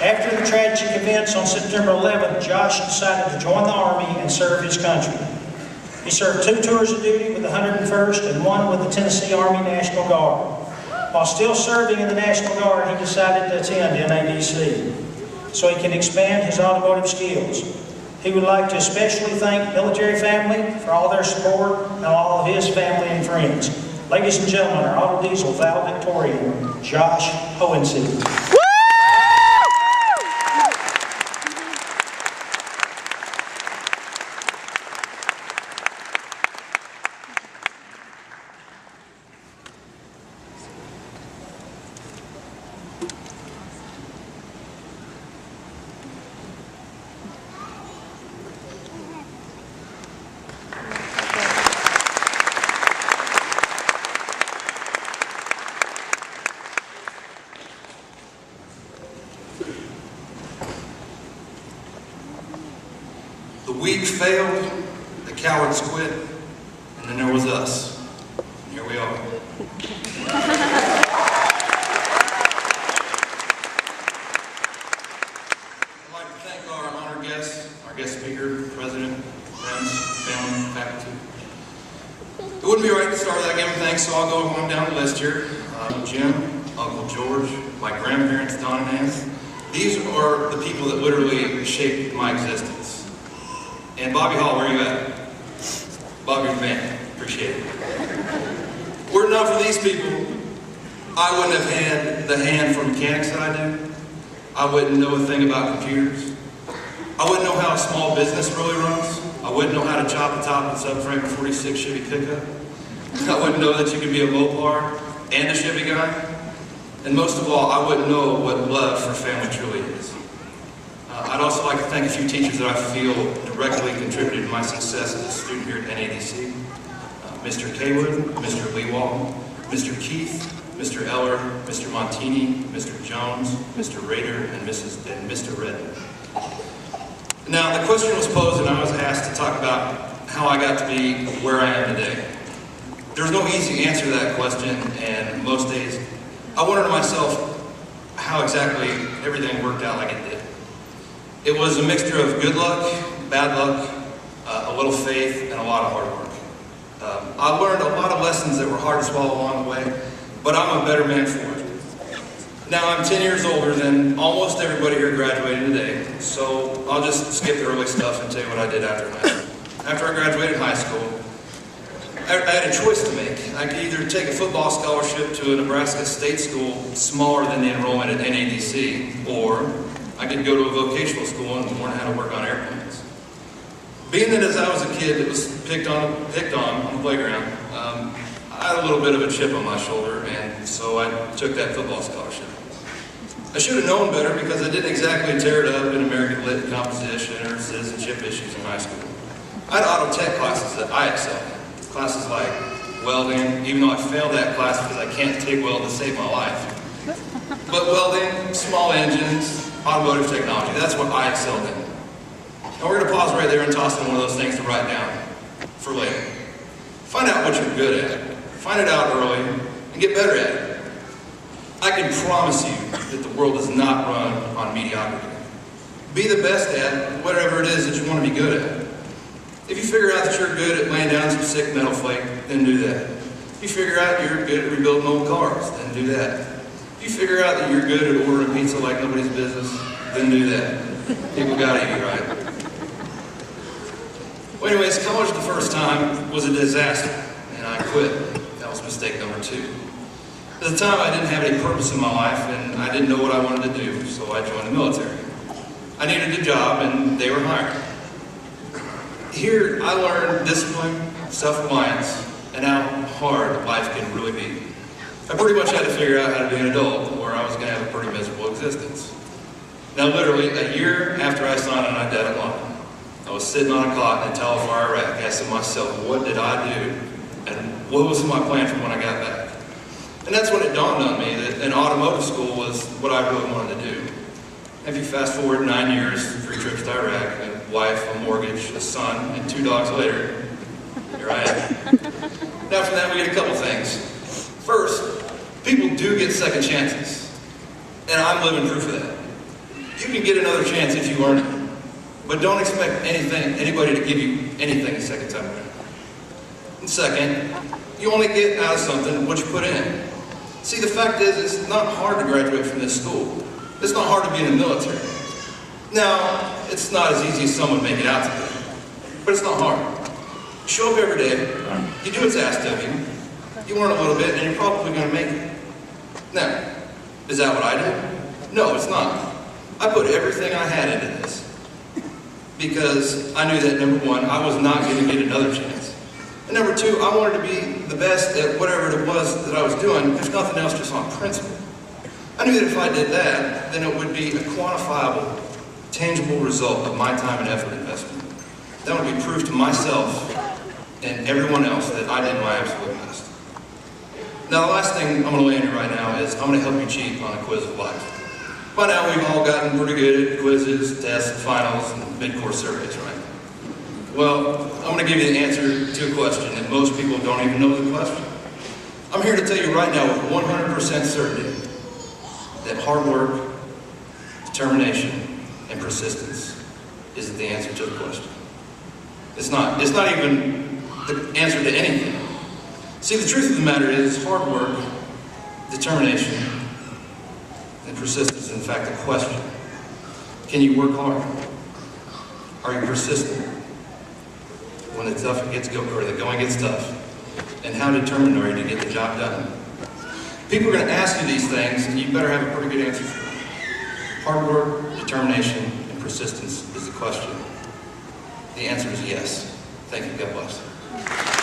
After the tragic events on September 11th, Josh decided to join the Army and serve his country. He served 2 tours of duty with the 101st and 1 with the Tennessee Army National Guard. While still serving in the National Guard, he decided to attend NADC so he can expand his automotive skills. He would like to especially thank military family for all their support and all of his family and friends. Ladies and gentlemen, our Auto Diesel valedictorian, Josh Hohensieg. The weak failed, the cowards quit, and then there was us. And here we are. I'd like to thank our honored guests, our guest speaker, president, friends, family, faculty. It wouldn't be right to start without giving thanks, so I'll go on down the list here. Jim, Uncle George, my grandparents, Don and Ann. These are the people that literally shaped my existence. And Bobby Hall, where are you at? Bobby's the man. Appreciate it. Were it not for these people, I wouldn't have had the hand for mechanics that I do. I wouldn't know a thing about computers. I wouldn't know how a small business really runs. I wouldn't know how to chop the top of a subframe 46 Chevy pickup. I wouldn't know that you could be a Mopar and a Chevy guy. And most of all, I wouldn't know what love for family truly is. I'd also like to thank a few teachers that I feel directly contributed to my success as a student here at NADC. Mr. Kaywood, Mr. Leewall, Mr. Keith, Mr. Eller, Mr. Montini, Mr. Jones, Mr. Rader, and Mr. Redden. Now, the question was posed and I was asked to talk about how I got to be where I am today. There's no easy answer to that question, and most days I wonder to myself how exactly everything worked out like it did. It was a mixture of good luck, bad luck, a little faith, and a lot of hard work. I learned a lot of lessons that were hard to swallow along the way, but I'm a better man for it. Now I'm 10 years older than almost everybody here graduated today, so I'll just skip the early stuff and tell you what I did after high school. After I graduated high school, I had a choice to make. I could either take a football scholarship to a Nebraska state school smaller than the enrollment at NADC, or I could go to a vocational school and learn how to work on airplanes. Being that as I was a kid that was picked on the playground, I had a little bit of a chip on my shoulder, and so I took that football scholarship. I should have known better because I didn't exactly tear it up in American Lit, composition, or citizenship issues in high school. I had auto tech classes that I excelled in. Classes like welding, even though I failed that class because I can't TIG weld to save my life. But welding, small engines, automotive technology, that's what I excelled in. And we're going to pause right there and toss in one of those things to write down for later. Find out what you're good at. Find it out early and get better at it. I can promise you that the world does not run on mediocrity. Be the best at whatever it is that you want to be good at. If you figure out that you're good at laying down some sick metal flake, then do that. If you figure out you're good at rebuilding old cars, then do that. If you figure out that you're good at ordering pizza like nobody's business, then do that. People gotta eat, right? Well, anyways, college the first time was a disaster, and I quit. That was mistake number 2. At the time, I didn't have any purpose in my life, and I didn't know what I wanted to do, so I joined the military. I needed a job, and they were hiring. Here, I learned discipline, self-reliance, and how hard life can really be. I pretty much had to figure out how to be an adult, or I was going to have a pretty miserable existence. Now, literally, a year after I signed on my dotted line, I was sitting on a cot in Talifar, Iraq, asking myself, what did I do, and what was my plan for when I got back? And that's when it dawned on me that an automotive school was what I really wanted to do. If you fast forward 9 years, 3 trips to Iraq, a wife, a mortgage, a son, and 2 dogs later, here I am. Now from that we get a couple things. First, people do get second chances. And I'm living proof of that. can get another chance if you earn it. But don't expect anybody to give you anything a second time around. And second, you only get out of something what you put in. See, the fact is, it's not hard to graduate from this school. It's not hard to be in the military. Now, it's not as easy as some would make it out to be, but it's not hard. Show up every day, you do what's asked of you, you learn a little bit, and you're probably going to make it. Now, is that what I did? No, it's not. I put everything I had into this because I knew that, number one, I was not going to get another chance. And number two, I wanted to be the best at whatever it was that I was doing, if nothing else, just on principle. I knew that if I did that, then it would be a quantifiable, tangible result of my time and effort investment. That would be proof to myself and everyone else that I did my absolute best. Now, the last thing I'm going to lay on you right now is I'm going to help you cheat on a quiz of life. By now, we've all gotten pretty good at quizzes, tests, finals, and mid-course surveys, right? Well, I'm going to give you the answer to a question that most people don't even know the question. I'm here to tell you right now with 100% certainty that hard work, determination, and persistence isn't the answer to the question. It's not even the answer to anything. See, the truth of the matter is hard work, determination, and persistence is in fact a question. Can you work hard? Are you persistent when the going gets tough? And how determined are you to get the job done? People are going to ask you these things, and you better have a pretty good answer for them. Hard work, determination, and persistence is the question. The answer is yes. Thank you. God bless.